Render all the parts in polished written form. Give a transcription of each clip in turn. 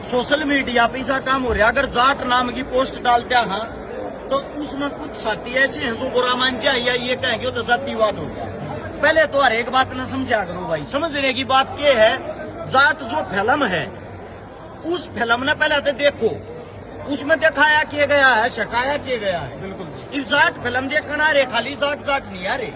Social media पे ऐसा काम हो रहा है। अगर जाट नाम की पोस्ट डालते हैं हाँ, तो उसमें कुछ साथी ऐसे हैं जो बुरा मान जाए या ये कहेंगे तो जातिवाद हो गया। पहले तो हर एक बात न समझा करो भाई। समझने की बात ये है, जाट जो फिल्म है उस फिल्म ने पहले तो देखो, उसमें दिखाया किया गया है, शिकाया किया गया है। बिल्कुल इस जाट फिल्म देखना रे, खाली जाट जाट नहीं आ रे,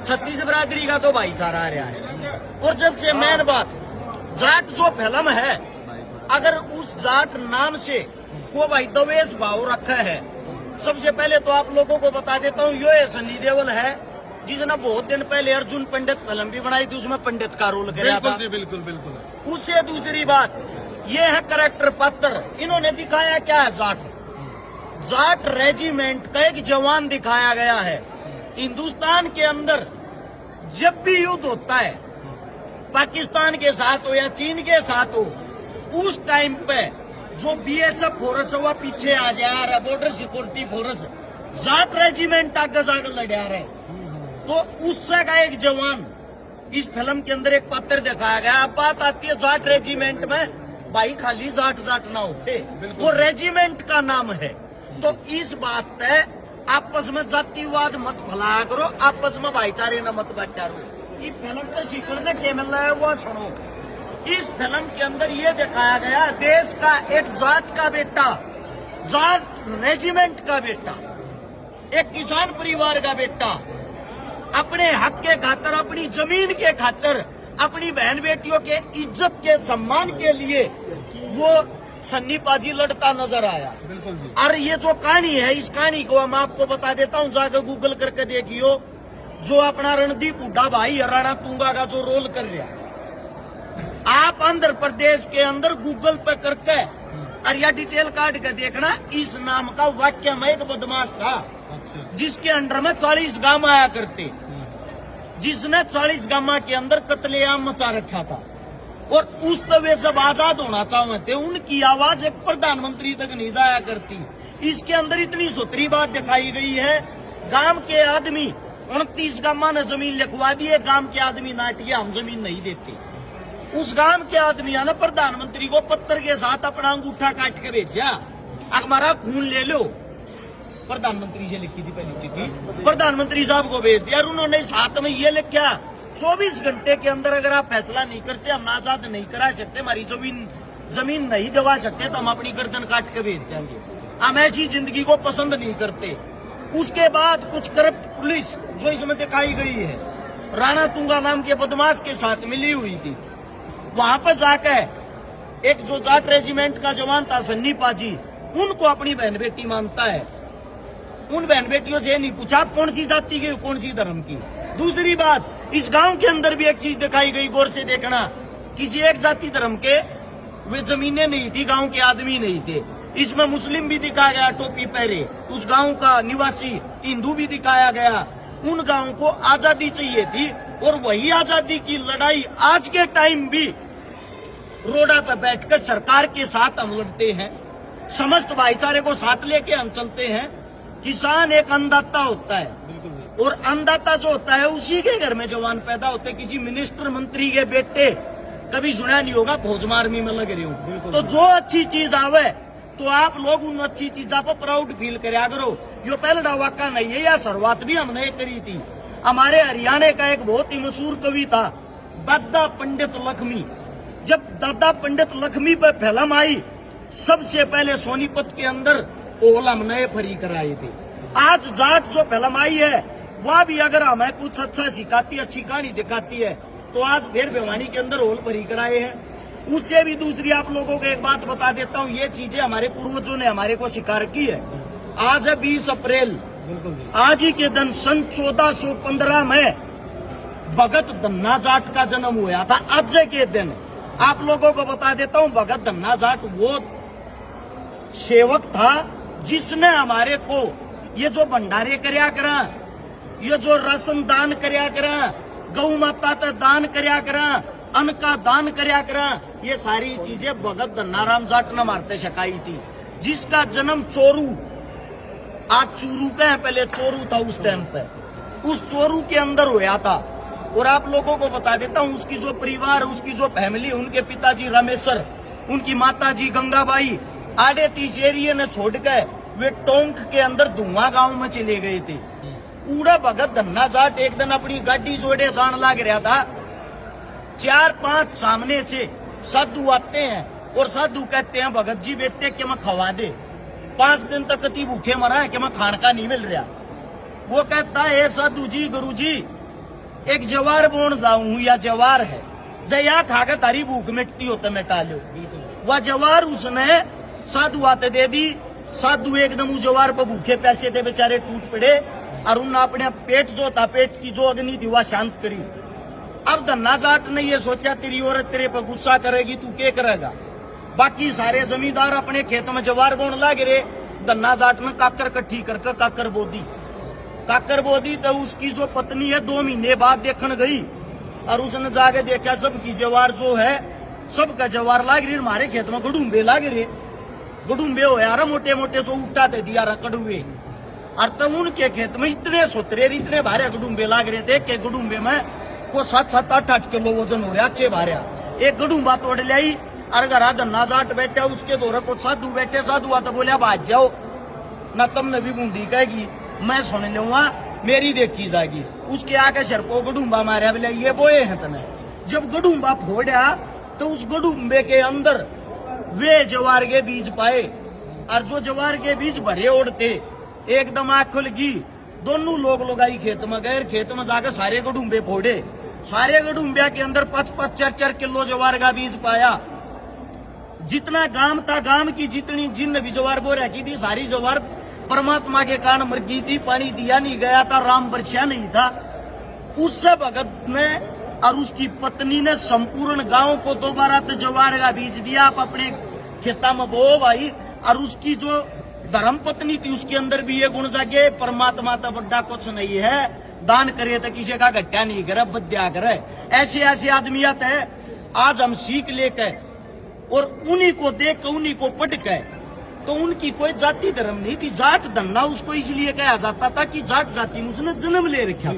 36 बिरादरी का तो भाईचारा आ रहा है। और जब से मेन बात, जाट जो फिल्म है, अगर उस जाट नाम से को भाई द्वेष भाव रखा है, सबसे पहले तो आप लोगों को बता देता हूँ, ये सनी देओल है जिसने बहुत दिन पहले अर्जुन पंडित फिल्म भी बनाई थी, उसमें पंडित का रोल किया था। बिल्कुल बिल्कुल। उससे दूसरी बात ये है करेक्टर पत्र, इन्होंने दिखाया क्या है, जाट रेजिमेंट का एक जवान दिखाया गया है। हिंदुस्तान के अंदर जब भी युद्ध होता है, पाकिस्तान के साथ हो या चीन के साथ हो, उस टाइम पे जो बीएसएफ फोर्स हुआ पीछे आ जा रहा है, border security force, Jat regiment आगे जाकर लड़ा रहे, तो उससे का एक जवान इस फिल्म के अंदर एक पत्र दिखाया गया। अब बात आती है जाट रेजिमेंट में, भाई खाली जाट जाट ना होते, वो रेजिमेंट का नाम है। तो इस बात पे आपस में जातिवाद मत फैलाया करो, आपस में भाईचारे न मत बांटा करो। ये फिल्म तो सीखने के मिल रहा है वो सुनो। इस फिल्म के अंदर ये दिखाया गया, देश का एक जाट का बेटा, जाट रेजिमेंट का बेटा, एक किसान परिवार का बेटा, अपने हक के खातिर, अपनी जमीन के खातिर, अपनी बहन बेटियों के इज्जत के सम्मान के लिए वो सन्नी पाजी लड़ता नजर आया। बिल्कुल जी। और ये जो कहानी है, इस कहानी को हम आपको बता देता हूँ, जाकर गूगल करके देखियो। जो अपना रणदीप हुड्डा भाई राणा तुंगा का जो रोल कर रहा, आप आंध्र प्रदेश के अंदर गूगल पे करके और या डिटेल काट के देखना, इस नाम का वाक्य में एक बदमाश था जिसके अंडर में 40 गांव आया करते, जिसने 40 गांव के अंदर कत्लेआम मचा रखा था। और उस तवे सब आजाद होना चाहते, उनकी आवाज एक प्रधानमंत्री तक नहीं जाया करती। इसके अंदर इतनी सुथरी बात दिखाई गई है, गांव के आदमी 29 गांव ने जमीन लिखवा दी है, गांव के आदमी नाटिया हम जमीन नहीं देते। उस गांव के आदमी ने प्रधानमंत्री को पत्र के साथ अपना अंगूठा काट के भेजा, हमारा खून ले लो। प्रधानमंत्री से लिखी थी पहली चिट्ठी, प्रधानमंत्री साहब को भेज दिया। उन्होंने साथ में ये लिखा, 24 घंटे के अंदर अगर आप फैसला नहीं करते, हम आजाद नहीं करा सकते, हमारी जमीन नहीं दबा सकते, तो हम अपनी गर्दन काट के भेज देंगे। हम ऐसी जिंदगी को पसंद नहीं करते। उसके बाद कुछ करप्ट पुलिस जो इसमें दिखाई गई है, राणा तुंगा नाम के बदमाश के साथ मिली हुई थी। वहां पर जाकर एक जो जाट रेजिमेंट का जवान था सन्नी पाजी, उनको अपनी बहन बेटी मानता है। उन बहन बेटियों से नहीं पूछा कौन सी जाति की, कौन सी धर्म की। दूसरी बात, इस गांव के अंदर भी एक चीज दिखाई गई, गौर से देखना, किसी एक जाति धर्म के वे जमीनें नहीं थी, गांव के आदमी नहीं थे। इसमें मुस्लिम भी दिखाया गया टोपी पहरे, उस गांव का निवासी हिंदू भी दिखाया गया। उन गांव को आजादी चाहिए थी, और वही आजादी की लड़ाई आज के टाइम भी रोडा पर बैठकर सरकार के साथ हम लड़ते हैं। समस्त भाईचारे को साथ लेके हम चलते हैं। किसान एक अन्नदाता होता है, और अन्नदाता जो होता है उसी के घर में जवान पैदा होते हैं। किसी मिनिस्टर मंत्री के बेटे कभी सुना नहीं होगा फौज में आर्मी में लग रहे हो। तो जो अच्छी चीज आवे तो आप लोग उन अच्छी चीजों पर प्राउड फील करा करो। यो पहला वाक़ा नहीं है, या शुरुआत भी हमने करी थी। हमारे हरियाणा का एक बहुत ही मशहूर कवि था दादा पंडित लक्ष्मी। जब दादा पंडित लक्ष्मी पर फिल्म आई, सबसे पहले सोनीपत के अंदर ओल हमने फरी कराई थी। आज जाट जो फिल्म आई है, वह भी अगर हमें कुछ अच्छा सिखाती, अच्छी कहानी दिखाती है, तो आज फिर भिवानी के अंदर होल भरी कराए हैं। उससे भी दूसरी आप लोगों को एक बात बता देता हूँ, ये चीजें हमारे पूर्वजों ने हमारे को स्वीकार की है। आज है 20 अप्रैल, आज ही के दिन सन 1415 में भगत धन्ना जाट का जन्म हुआ था। आज के दिन आप लोगों को बता देता हूँ, भगत धन्ना जाट वो सेवक था जिसने हमारे को ये जो भंडारे करया करा, ये जो राशन दान करया करा, गौ माता का दान करया करा, अन्न का दान करया करा, ये सारी चीजें भगत धन्नाराम जाट ने मारते शिकाई थी। जिसका जन्म चोरू, आज चूरू का है, पहले चोरू था उस टाइम पे, उस चोरू के अंदर हुआ था। और आप लोगों को बता देता हूँ, उसकी जो परिवार, उसकी जो फैमिली, उनके पिताजी रामेश्वर उनकी माता जी गंगाबाई आड़े तीस एरिया ने छोड़कर वे टोंक के अंदर धुआं गांव में चले गए थे। कूड़ा भगत धन्ना जाट एक दिन अपनी गाड़ी जोड़े जान लाग रहा था। 4-5 सामने से साधु आते हैं और साधु कहते हैं भगत जी बेटे कि मैं खवा दे, 5 दिन तक कति भूखे मरा है कि मैं खान का नहीं मिल रहा। वो कहता है साधु जी गुरु जी एक जवार बोन जाऊं या जवार है जया खाकर तारी भूख मिटती हो तो मिटा लो। वह जवार उसने साधु आते दे दी। साधु एकदम उस जवार पर भूखे पैसे थे बेचारे टूट पड़े और उन अपने पेट जो था पेट की जो अग्नि थी वह शांत करी। अब धन्ना जाट ने ये सोचा तेरी औरत तेरे पर गुस्सा करेगी तू क्या करेगा। बाकी सारे जमींदार अपने खेत में जवार बोन लाग रहे। धन्ना जाट ने काकर कट्ठी करके काकर बोदी तो उसकी जो पत्नी है 2 महीने बाद देखने गई और उसने जाके देखा सबकी जवार जो है सबका जवार लाग रही। हमारे खेत में गडूबे लाग रहे। गडूबे हो यार मोटे मोटे जो उठा दे दिया कड़ुए और तब उनके खेत में इतने सोतरे इतने भारे गडूबे लाग रहे थे कि गडूबे में को 7-8 किलो वजन हो रहा अच्छे भारे। एक गडूबा तोड़ लाई और घर धन्ना जाट बैठा उसके दौरे को साधु बैठे। साधु आता बोलिया भाज जाओ ना तुमने भी बूंदी कहेगी मैं सुन लूंगा मेरी देखी जाएगी। उसके आगे सर को गडूबा मारा बोले ये बोए हैं तुम्हें। जब गडूबा फोड़ा तो उस गडूबे के अंदर वे जवार के बीज पाए और जो जवार के बीज भरे ओढ़ते एकदम आंख खुल गई। दोनों लोग आई खेत में गए। खेत में जाकर सारे गडूबे फोड़े। सारे गडूबे के अंदर 5-5, 4-4 किलो जवार का बीज पाया। जितना गांव था गांव की जितनी जिन भी जवार बो रखी थी सारी जवार परमात्मा के कारण मर गई थी। पानी दिया नहीं गया था, राम बरसा नहीं था। उससे भगत ने और उसकी पत्नी ने संपूर्ण गांव को दोबारा तो जवार का बीज दिया। आप अपने खेता में बो भाई। और उसकी जो धर्म पत्नी थी उसके अंदर भी ये गुण जागे परमात्मा तो बड़ा कुछ नहीं है, दान करे तो किसी का घट्टा नहीं करे बद्या करे। ऐसे ऐसे आदमी आते हैं आज हम सीख लेकर और उन्हीं को देख कर उन्हीं को पढ़ के तो उनकी कोई जाति धर्म नहीं थी। जाट धन्ना उसको इसलिए कहा जाता था कि जाट जाति में उसने जन्म ले रखा।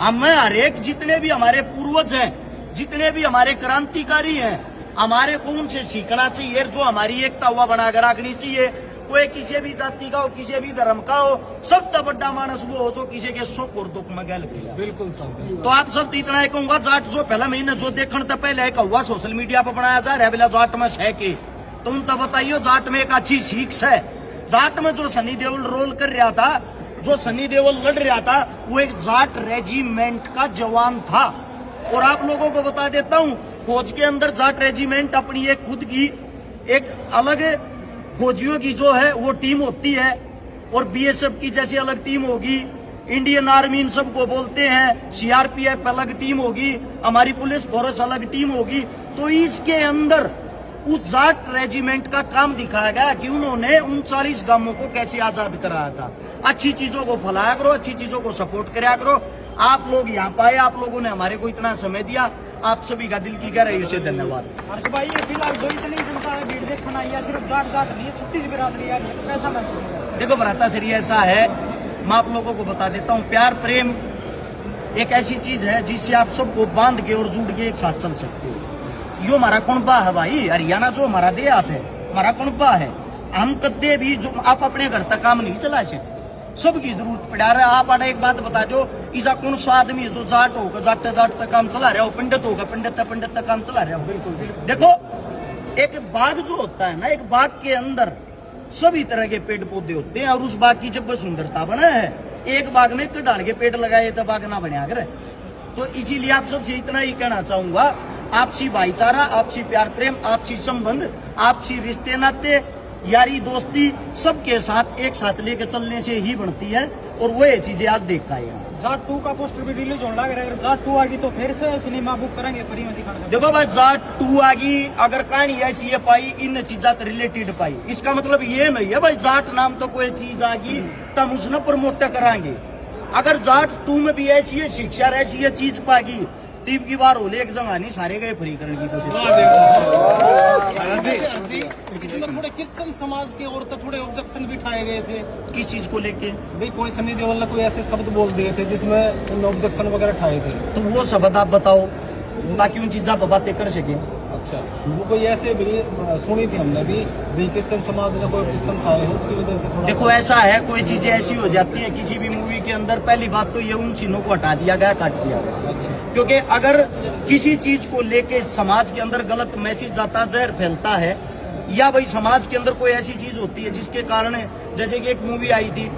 हमें हर एक जितने भी हमारे पूर्वज हैं जितने भी हमारे क्रांतिकारी हैं हमारे को उनसे सीखना चाहिए। जो हमारी एकता हुआ बनाकर रखनी चाहिए। कोई किसी भी जाति का हो किसी भी धर्म का हो सबसे बड़ा मानस वो हो जो किसी के सुख और दुख में गल किया। बिल्कुल सर। तो आप सब इतना कहूंगा जाट जो पहला महीने जो देखने तो पहले एक हुआ सोशल मीडिया पर बनाया जा रहा है जाट में है के तुम तो बताइयो जाट में एक अच्छी सीख है। जाट में जो सनी देओल रोल कर रहा था जो सनी देओल लड़ रहा था वो एक जाट रेजिमेंट का जवान था। और आप लोगों को बता देता हूँ फौज के अंदर जाट रेजिमेंट अपनी एक खुद की एक अलग फौजियों की जो है वो टीम होती है और बीएसएफ की जैसी अलग टीम होगी। इंडियन आर्मी इन सबको बोलते हैं। सीआरपीएफ अलग टीम होगी, हमारी पुलिस फोर्स अलग टीम होगी। तो इसके अंदर उस जाट रेजिमेंट का काम दिखाया गया कि उन्होंने 39 गांवों को कैसे आजाद कराया था। अच्छी चीजों को फैलाया करो, अच्छी चीजों को सपोर्ट कराया करो। आप लोग यहाँ पाए, आप लोगों ने हमारे को इतना समय दिया, आप सभी का दिल की गहराइयों से धन्यवाद। हर्ष भाई ये फिलहाल जो इतनी जनता है भीड़ देखना आई है सिर्फ जाट जाट नहीं है 36 बिरादरी आ रही है तो कैसा महसूस होगा? देखो भ्राता श्री ऐसा है मैं आप लोगों को बता देता हूँ प्यार प्रेम एक ऐसी चीज है जिससे आप सबको बांध के और जुड़ के एक साथ चल सकते हो। यो हमारा कुणबा है भाई। हरियाणा जो हमारा देहात है हमारा कुणबा है। हम कदे भी जो आप अपने घर तक काम नहीं चला सकते, सबकी जरूरत पड़ा रहा है। आप आने एक बात बता दो ऐसा कौन सा आदमी जो जाट होगा जाट तक काम चला रहा हो, पंडित होगा पंडित तक काम चला रहा हो। बिल्कुल देखो एक बाग जो होता है ना एक बाग के अंदर सभी तरह के पेड़ पौधे होते हैं और उस बाग की जब सुंदरता बना है एक बाग में डाल के पेड़ लगाए तो बाग ना बना कर। तो इसीलिए आप सबसे इतना ही कहना चाहूंगा आपसी भाईचारा, आपसी प्यार प्रेम, आपसी संबंध, आपसी रिश्ते नाते, यारी दोस्ती सबके साथ एक साथ लेके चलने से ही बनती है और वो ये चीजें आज देख पाए। जाट 2 का पोस्टर भी रिलीज होने लग रहा है। जाट 2 आ गई तो फिर से सिनेमा बुक करेंगे फ्री में दिखाने। देखो भाई जाट 2 आ गई अगर कहानी ऐसी है पाई इन चीजा से रिलेटेड पाई इसका मतलब ये नहीं है भाई जाट नाम तो कोई चीज आ गई तो हम उसने प्रमोट कराएंगे। अगर जाट 2 में भी ऐसी है शिक्षा ऐसी है चीज पागी तीब की बार होले एक जमानी सारे गए फ्री करने की कोशिश। इसमें थोड़े क्रिश्चियन समाज के और तो थोड़े ऑब्जेक्शन भी उठाए गए थे। किस चीज को लेके? भाई कोई सनी देओल ने कोई ऐसे शब्द बोल दिए थे जिसमें ऑब्जेक्शन वगैरह उठाए थे। तो वो शब्द आप बताओ ताकि उन चीजा पर बातें कर सके। अच्छा, वो कोई ऐसे भी सुनी थी हमने भी क्रिश्चियन समाज ने कोई शिक्षण खाए हो, उसकी वजह से थोड़ा देखो ऐसा है, कोई चीजें ऐसी हो जाती है किसी भी मूवी के अंदर, पहली बात तो ये उन चिन्हों को हटा दिया गया, काट दिया गया। अच्छा, क्योंकि अगर किसी चीज को लेके समाज के अंदर गलत मैसेज जाता, जहर फैलता है, या भाई समाज के अंदर कोई ऐसी चीज होती है जिसके कारण, जैसे कि एक मूवी आई थी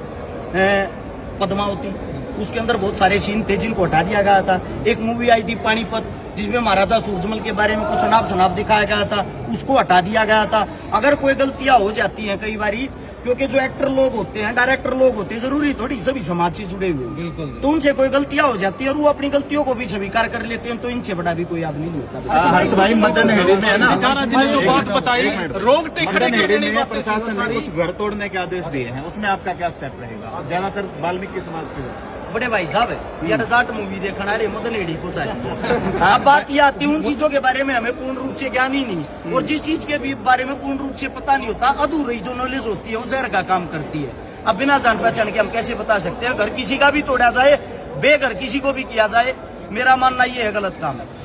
पद्मावती, उसके अंदर बहुत सारे सीन थे जिनको हटा दिया गया था। एक मूवी आई थी पानीपत, जिसमें महाराजा सूरजमल के बारे में कुछ अनाप शनाप दिखाया गया था, उसको हटा दिया गया था। अगर कोई गलतियां हो जाती हैं कई बारी, क्योंकि जो एक्टर लोग होते हैं, डायरेक्टर लोग होते हैं, जरूरी थोड़ी सभी समाज से जुड़े हुए हैं। बिल्कुल। तो उनसे कोई गलतियां हो जाती है और वो अपनी गलतियों को भी स्वीकार कर लेते हैं, तो इनसे बड़ा भी कोई आदमी नहीं होता। हर्ष भाई, मदन हेड़ी में है ना, सितारा जी ने जो बात बताई, रोंगटे खड़े मदन हेड़ी करने में वाली प्रशासन ने सारी- कुछ घर तोड़ने के आदेश दिए हैं, उसमें आपका क्या स्टेप रहेगा? ज्यादातर वाल्मीकि समाज के लोग। बड़े भाई साहब ये 60 मूवी देखना रे मदन हेड़ी को चाहिए। अब बात ये आती है, उन चीजों के बारे में हमें पूर्ण रूप से ज्ञान ही नहीं, और जिस चीज के भी बारे में पूर्ण रूप से पता नहीं होता, अधूरी जो नॉलेज होती है वो जहर का काम करती है। अब बिना जान पहचान के हम कैसे बता सकते हैं? घर किसी का भी तोड़ा जाए, बेघर किसी को भी किया जाए, मेरा मानना ये है गलत काम है।